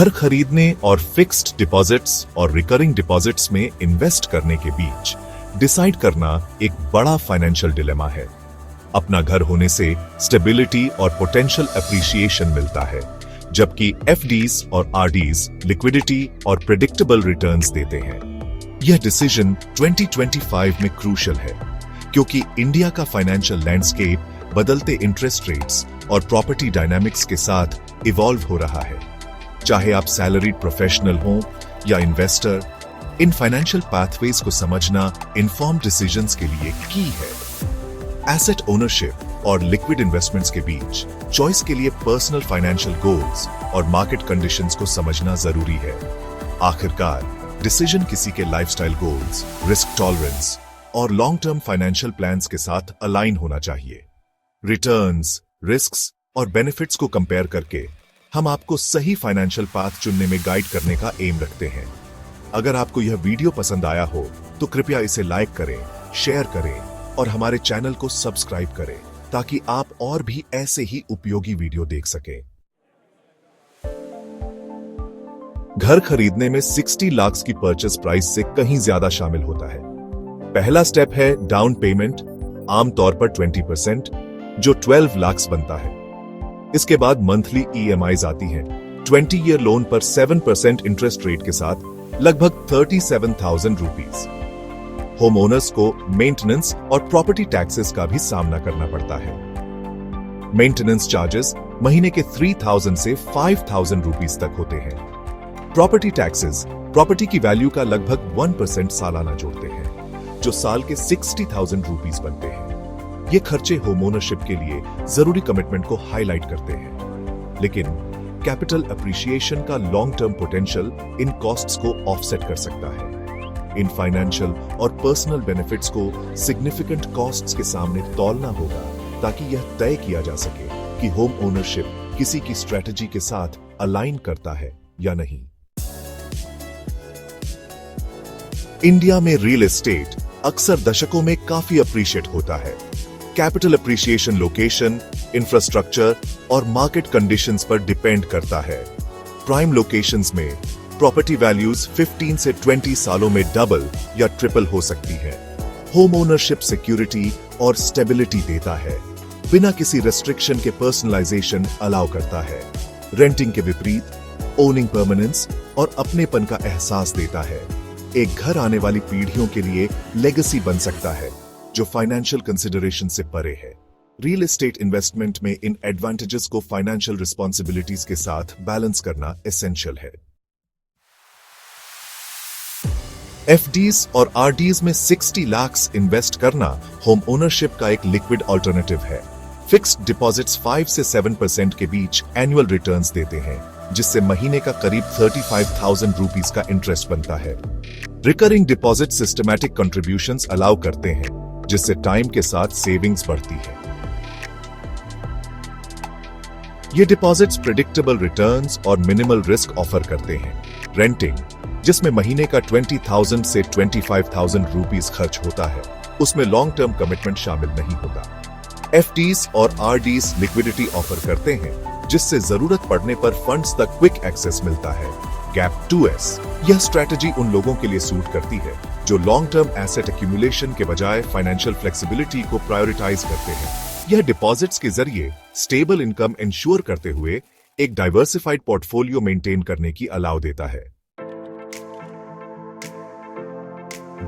घर खरीदने और फिक्स्ड डिपॉजिट्स और रिकरिंग डिपॉजिट्स में इन्वेस्ट करने के बीच डिसाइड करना एक बड़ा फाइनेंशियल डिलेमा है। अपना घर होने से स्टेबिलिटी और पोटेंशियल एप्रिसिएशन मिलता है, जबकि एफडीज और आरडीज लिक्विडिटी और प्रेडिक्टेबल रिटर्न्स देते हैं। यह डिसीजन 2025 में क्रूशियल है, क्योंकि इंडिया का फाइनेंशियल लैंडस्केप बदलते इंटरेस्ट रेट्स और प्रॉपर्टी डायनामिक्स के साथ इवॉल्व हो रहा है। चाहे आप सैलरीड प्रोफेशनल हो या इन्वेस्टर, इन फाइनेंशियल पाथवेज को समझना इन्फॉर्म्ड डिसीजंस के लिए की है। एसेट ओनरशिप और लिक्विड इन्वेस्टमेंट्स के बीच चॉइस के लिए पर्सनल फाइनेंशियल गोल्स और मार्केट कंडीशंस को समझना जरूरी है। आखिरकार डिसीजन किसी के लाइफस्टाइल गोल्स, रिस्क टॉलरेंस और लॉन्ग टर्म फाइनेंशियल प्लान्स के साथ अलाइन होना चाहिए। रिटर्न्स, रिस्क्स और बेनिफिट्स को कंपेयर करके हम आपको सही फाइनेंशियल पाथ चुनने में गाइड करने का एम रखते हैं। अगर आपको यह वीडियो पसंद आया हो तो कृपया इसे लाइक करें, शेयर करें और हमारे चैनल को सब्सक्राइब करें, ताकि आप और भी ऐसे ही उपयोगी वीडियो देख सकें। घर खरीदने में 60 लाख की परचेस प्राइस से कहीं ज्यादा शामिल होता है। पहला स्टेप है डाउन पेमेंट, आमतौर पर 20%, जो 12 लाख बनता है। इसके बाद मंथली ईएमआईज आती हैं। 20 ईयर लोन पर 7% इंटरेस्ट रेट के साथ लगभग 37,000 रुपीज। होम ओनर्स को मेंटेनेंस और प्रॉपर्टी टैक्सेस का भी सामना करना पड़ता है। मेंटेनेंस चार्जेस महीने के 3,000 से 5,000 रुपीज तक होते हैं। प्रॉपर्टी टैक्सेस प्रॉपर्टी की वैल्यू का लगभग 1% सालाना जोड़ते हैं, जो साल के 60,000 रुपीज बनते हैं। ये खर्चे होम ओनरशिप के लिए जरूरी कमिटमेंट को हाईलाइट करते हैं, लेकिन कैपिटल एप्रिसिएशन का long term potential in costs को ऑफसेट कर सकता है। इन फाइनेंशियल और पर्सनल बेनिफिट्स को सिग्निफिकेंट कॉस्ट्स के सामने तौलना होगा, ताकि यह तय किया जा सके कि होम ओनरशिप किसी की स्ट्रेटजी के साथ अलाइन करता है या नहीं। इंडिया में रियल एस्टेट अक्सर दशकों में काफी अप्रिशिएट होता है। कैपिटल एप्रिसिएशन लोकेशन, इंफ्रास्ट्रक्चर और मार्केट कंडीशंस पर डिपेंड करता है। प्राइम लोकेशंस में प्रॉपर्टी वैल्यूज 15 से 20 सालों में डबल या ट्रिपल हो सकती है। होम ओनरशिप सिक्योरिटी और स्टेबिलिटी देता है, बिना किसी रेस्ट्रिक्शन के पर्सनलाइजेशन अलाउ करता है। रेंटिंग के विपरीत ओनिंग परमानेंस और अपनेपन का एहसास देता है। एक घर आने वाली पीढ़ियों के लिए लेगेसी बन सकता है, जो फाइनेंशियल कंसिडरेशन से परे है। रियल एस्टेट इन्वेस्टमेंट में इन एडवांटेजेस को फाइनेंशियल रिस्पॉन्सिबिलिटीज के साथ बैलेंस करना एसेंशियल है। एफडीज और आरडीज में 60 लाख इन्वेस्ट करना होम ओनरशिप का एक लिक्विड ऑल्टरनेटिव है। फिक्स्ड डिपॉजिट्स 5 से 7% के बीच एनुअल रिटर्न्स देते हैं, जिससे महीने का करीब 35,000 रुपीज का इंटरेस्ट बनता है। Recurring deposit systematic contributions allow करते हैं, जिससे टाइम के साथ सेविंग्स बढ़ती है। ये डिपॉजिट्स प्रेडिक्टेबल रिटर्न्स और मिनिमल रिस्क ऑफर करते हैं। रेंटिंग, जिसमें महीने का 20,000 से 25,000 रुपीज खर्च होता है, उसमें लॉन्ग टर्म कमिटमेंट शामिल नहीं होता। एफडीज और आरडीज लिक्विडिटी ऑफर करते हैं, जिससे जरूरत पड़ने पर फंड्स तक क्विक एक्सेस मिलता है। गैप 2S, यह स्ट्रेटजी उन लोगों के लिए सूट करती है जो लॉन्ग टर्म एसेट एक्यूमुलेशन के बजाय फाइनेंशियल फ्लेक्सिबिलिटी को प्रायोरिटाइज करते हैं। यह डिपॉजिट्स के जरिए स्टेबल इनकम इंश्योर करते हुए एक डाइवर्सिफाइड पोर्टफोलियो मेंटेन करने की अलाउ देता है।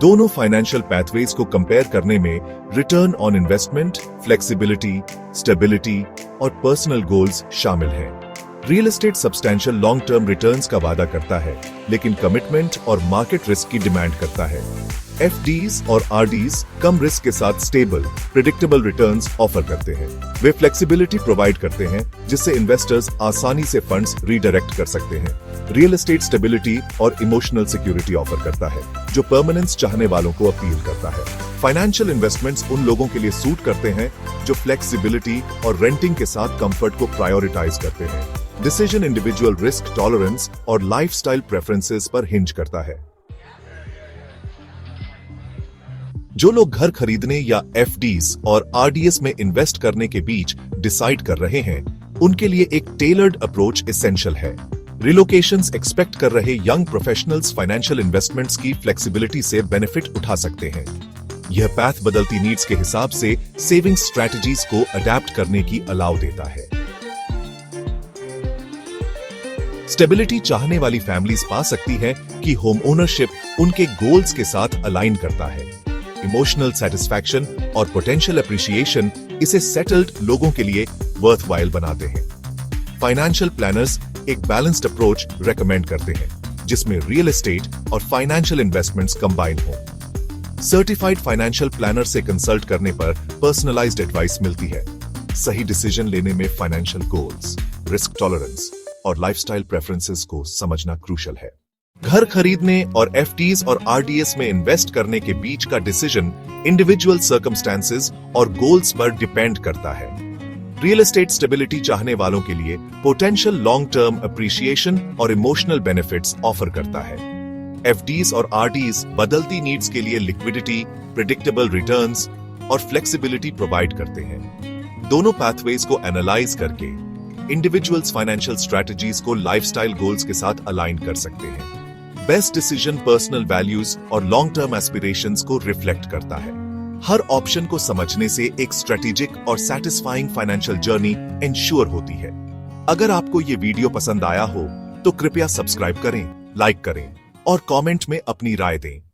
दोनों फाइनेंशियल पैथवेज को कंपेयर करने में return on investment, flexibility, stability और पर्सनल गोल्स शामिल हैं। Real estate substantial long term returns का वादा करता है, लेकिन कमिटमेंट और मार्केट रिस्क की डिमांड करता है। एफडीज और आरडीज कम रिस्क के साथ स्टेबल, प्रेडिक्टेबल रिटर्न्स ऑफर करते हैं। वे फ्लेक्सिबिलिटी प्रोवाइड करते हैं, जिससे इन्वेस्टर्स आसानी से फंड्स रीडायरेक्ट कर सकते हैं। रियल एस्टेट स्टेबिलिटी और इमोशनल सिक्योरिटी ऑफर करता है, जो परमानेंस चाहने वालों को अपील करता है। फाइनेंशियल इन्वेस्टमेंट्स उन लोगों के लिए सूट करते हैं जो फ्लेक्सिबिलिटी और रेंटिंग के साथ कंफर्ट को प्रायोरिटाइज करते हैं। डिसीजन इंडिविजुअल रिस्क टॉलरेंस और लाइफस्टाइल प्रेफरेंसेस पर हिंज करता है। जो लोग घर खरीदने या एफडीज और आरडीएस में इन्वेस्ट करने के बीच डिसाइड कर रहे हैं, उनके लिए एक टेलर्ड अप्रोच एसेंशियल है। रिलोकेशंस एक्सपेक्ट कर रहे यंग प्रोफेशनल्स फाइनेंशियल इन्वेस्टमेंट्स की फ्लेक्सिबिलिटी से बेनिफिट उठा सकते हैं। यह पैथ बदलती नीड्स के हिसाब से सेविंग स्ट्रैटेजीज को अडेप्ट करने की अलाउ देता है। स्टेबिलिटी चाहने वाली फैमिलीज पा सकती है कि होम ओनरशिप उनके गोल्स के साथ अलाइन करता है। इमोशनल सेटिस्फैक्शन और पोटेंशियल अप्रिशिएशन इसे सेटल्ड लोगों के लिए वर्थवाइल बनाते हैं। फाइनेंशियल प्लानर्स एक बैलेंस्ड अप्रोच रेकमेंड करते हैं जिसमें रियल एस्टेट और फाइनेंशियल इन्वेस्टमेंट्स कंबाइन हो। सर्टिफाइड फाइनेंशियल प्लानर से कंसल्ट करने पर पर्सनलाइज्ड एडवाइस मिलती है। सही डिसीजन लेने में फाइनेंशियल गोल्स, रिस्क टॉलरेंस और लाइफस्टाइल प्रेफरेंसेस को समझना क्रूशल है। घर खरीदने और एफडीज और आरडीएस में इन्वेस्ट करने के बीच का डिसीजन इंडिविजुअल सर्कमस्टेंसेस और गोल्स पर डिपेंड करता है। रियल एस्टेट स्टेबिलिटी चाहने वालों के लिए पोटेंशियल लॉन्ग टर्म अप्रिशिएशन और इमोशनल बेनिफिट्स ऑफर करता है। एफडीज और आरडीज बदलती नीड्स के लिए लिक्विडिटी, प्रिडिक्टेबल रिटर्न्स और फ्लेक्सिबिलिटी प्रोवाइड करते हैं। दोनों पाथवेज को एनालाइज करके इंडिविजुअल्स फाइनेंशियल स्ट्रैटेजीज को लाइफस्टाइल गोल्स के साथ अलाइन कर सकते हैं। बेस्ट डिसीजन पर्सनल वैल्यूज और लॉन्ग टर्म एस्पिरेशंस को रिफ्लेक्ट करता है। हर ऑप्शन को समझने से एक स्ट्रेटेजिक और सैटिस्फाइंग फाइनेंशियल जर्नी इंश्योर होती है। अगर आपको ये वीडियो पसंद आया हो तो कृपया सब्सक्राइब करें, लाइक करें और कमेंट में अपनी राय दें।